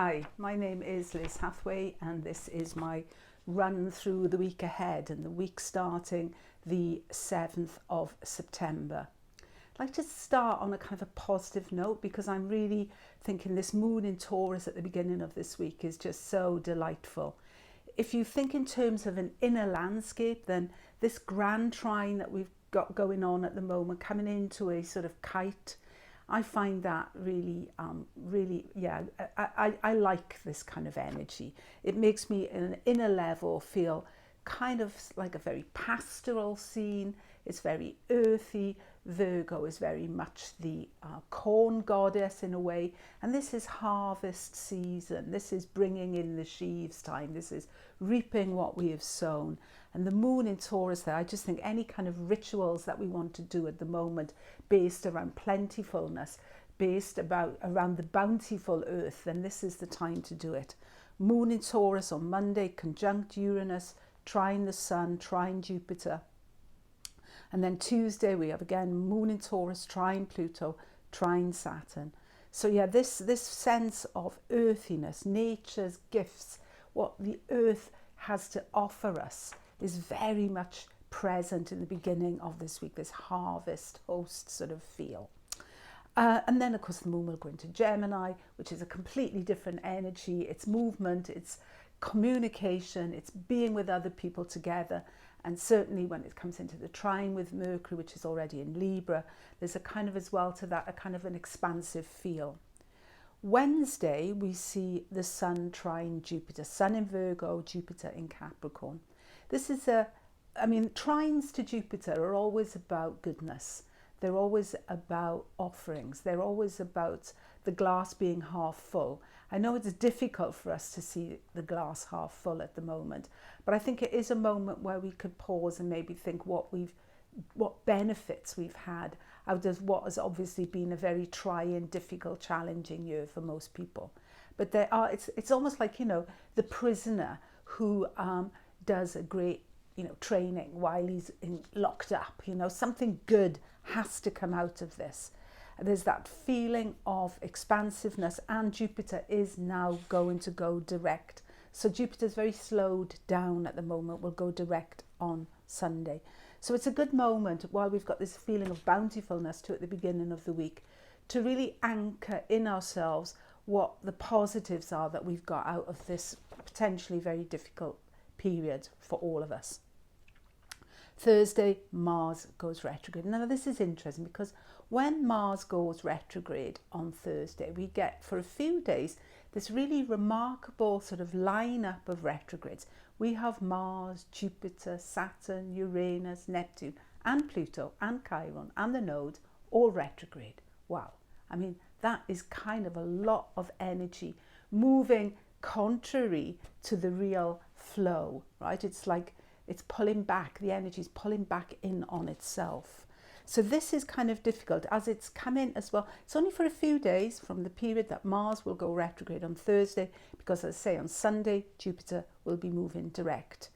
Hi, my name is Liz Hathway and this is my run through the week ahead and the week starting the 7th of September. I'd like to start on a kind of a positive note because I'm really thinking this moon in Taurus at the beginning of this week is just so delightful. If you think in terms of an inner landscape, then this grand trine that we've got going on at the moment, coming into a sort of kite, I find that really, I like this kind of energy. It makes me, in an inner level, feel kind of like a very pastoral scene. It's very earthy. Virgo is very much the corn goddess in a way. And this is harvest season. This is bringing in the sheaves time. This is reaping what we have sown. And the moon in Taurus there, I just think any kind of rituals that we want to do at the moment based around plentifulness, based around the bountiful earth, then this is the time to do it. Moon in Taurus on Monday, conjunct Uranus, trine the Sun, trine Jupiter. And then Tuesday we have again moon in Taurus, trine Pluto, trine Saturn. So yeah, this sense of earthiness, nature's gifts, what the earth has to offer us is very much present in the beginning of this week, this harvest host sort of feel. And then of course the moon will go into Gemini, which is a completely different energy. It's movement, it's communication, it's being with other people together. And certainly when it comes into the trine with Mercury, which is already in Libra, there's a kind of as well to that, a kind of an expansive feel. Wednesday, we see the Sun trine Jupiter, Sun in Virgo, Jupiter in Capricorn. This is trines to Jupiter are always about goodness. They're always about offerings. They're always about the glass being half full. I know it's difficult for us to see the glass half full at the moment, but I think it is a moment where we could pause and maybe think what benefits we've had out of what has obviously been a very trying, difficult, challenging year for most people. But it's almost like, the prisoner who does a great, training while he's locked up. Something good has to come out of this. There's that feeling of expansiveness, and Jupiter is now going to go direct. So Jupiter's very slowed down at the moment, will go direct on Sunday. So it's a good moment while we've got this feeling of bountifulness to at the beginning of the week to really anchor in ourselves what the positives are that we've got out of this potentially very difficult period for all of us. Thursday, Mars goes retrograde. Now this is interesting because when Mars goes retrograde on Thursday, we get for a few days this really remarkable sort of lineup of retrogrades. We have Mars, Jupiter, Saturn, Uranus, Neptune, and Pluto, and Chiron, and the nodes all retrograde. Wow. I mean, that is kind of a lot of energy moving contrary to the real flow, right? It's like it's pulling back, the energy is pulling back in on itself. So this is kind of difficult as it's come in as well. It's only for a few days from the period that Mars will go retrograde on Thursday, because as I say, on Sunday, Jupiter will be moving direct.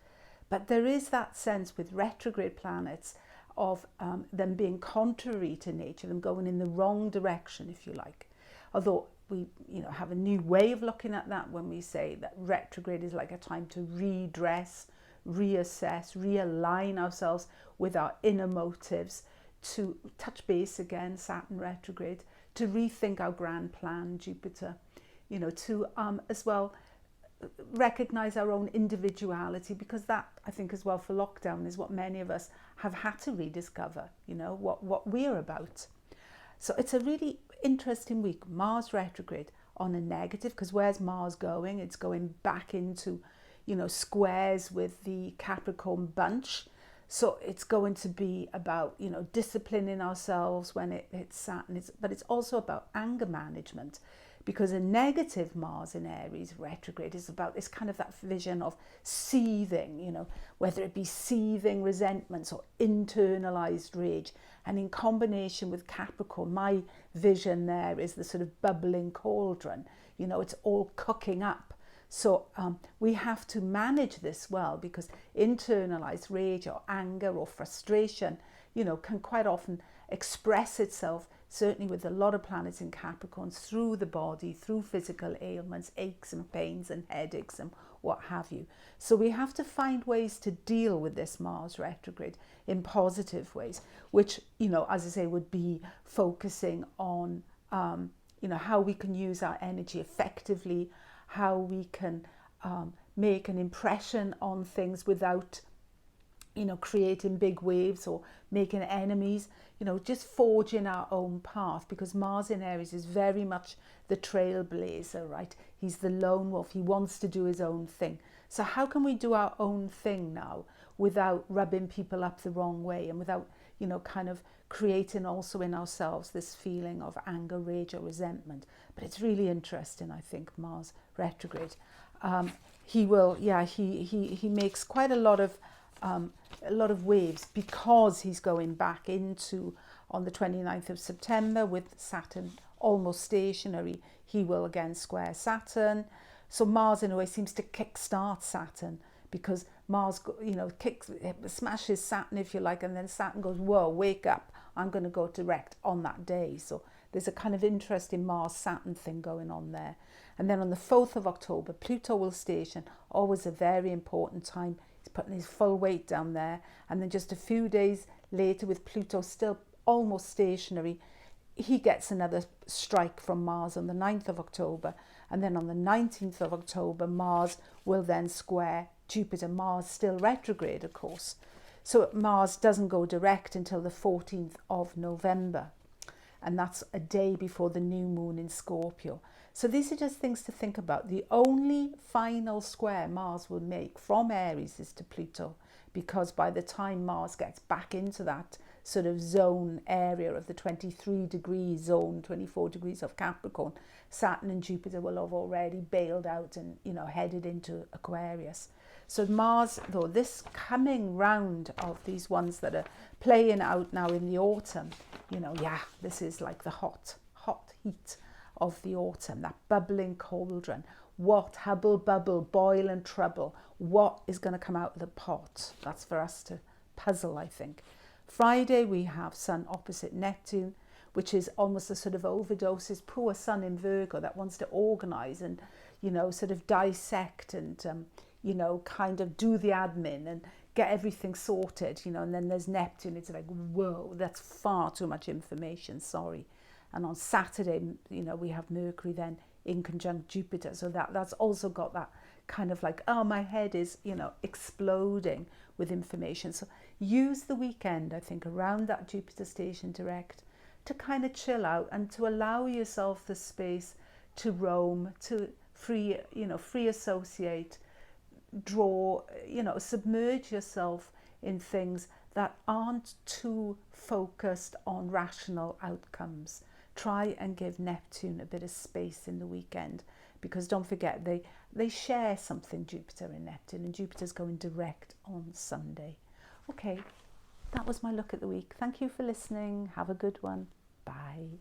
But there is that sense with retrograde planets of them being contrary to nature, them going in the wrong direction, if you like. Although we have a new way of looking at that when we say that retrograde is like a time to redress, reassess, realign ourselves with our inner motives, to touch base again, Saturn retrograde, to rethink our grand plan, Jupiter, to as well recognize our own individuality, because that, I think as well for lockdown, is what many of us have had to rediscover, what we're about. So it's a really interesting week. Mars retrograde on a negative, because where's Mars going? It's going back into squares with the Capricorn bunch. So it's going to be about, disciplining ourselves when it hits Saturn. But it's also about anger management, because a negative Mars in Aries retrograde is about this kind of that vision of seething, whether it be seething resentments or internalized rage. And in combination with Capricorn, my vision there is the sort of bubbling cauldron. It's all cooking up. So we have to manage this well, because internalized rage or anger or frustration, can quite often express itself certainly with a lot of planets in Capricorn, through the body, through physical ailments, aches and pains and headaches and what have you. So we have to find ways to deal with this Mars retrograde in positive ways, which, you know, as I say, would be focusing on, you know, how we can use our energy effectively, how we can make an impression on things without, you know, creating big waves or making enemies, you know, just forging our own path, because Mars in Aries is very much the trailblazer, right? He's the lone wolf. He wants to do his own thing. So how can we do our own thing now without rubbing people up the wrong way, and without, you know, kind of creating also in ourselves this feeling of anger, rage or resentment? But it's really interesting, I think, Mars retrograde. He will, yeah, he makes quite a lot of waves, because he's going back into, on the 29th of September, with Saturn almost stationary, he will again square Saturn. So Mars in a way seems to kickstart Saturn, because Mars, you know, smashes Saturn, if you like, and then Saturn goes, whoa, wake up, I'm going to go direct on that day. So there's a kind of interesting Mars-Saturn thing going on there. And then on the 4th of October, Pluto will station, always a very important time. He's putting his full weight down there. And then just a few days later, with Pluto still almost stationary, he gets another strike from Mars on the 9th of October. And then on the 19th of October, Mars will then square Jupiter. Mars still retrograde, of course. So Mars doesn't go direct until the 14th of November. And that's a day before the new moon in Scorpio. So these are just things to think about. The only final square Mars will make from Aries is to Pluto, because by the time Mars gets back into that sort of zone area of the 23 degree zone, 24 degrees of Capricorn, Saturn and Jupiter will have already bailed out and, you know, headed into Aquarius. So Mars, though, this coming round of these ones that are playing out now in the autumn, you know, yeah, this is like the hot heat of the autumn, that bubbling cauldron. What hubble bubble, boil and trouble, what is going to come out of the pot? That's for us to puzzle, I think. Friday we have Sun opposite Neptune, which is almost a sort of overdose. His poor Sun in Virgo that wants to organise and, you know, sort of dissect and, you know, kind of do the admin and get everything sorted, you know. And then there's Neptune. It's like, whoa, that's far too much information, sorry. And on Saturday, you know, we have Mercury then in conjunct Jupiter. So that's also got that kind of like, oh, my head is, you know, exploding with information. So use the weekend, I think, around that Jupiter station direct to kind of chill out and to allow yourself the space to roam, to free associate, draw, you know, submerge yourself in things that aren't too focused on rational outcomes. Try and give Neptune a bit of space in the weekend, because don't forget, they share something, Jupiter and Neptune, and Jupiter's going direct on Sunday. Okay, that was my look at the week. Thank you for listening. Have a good one. Bye.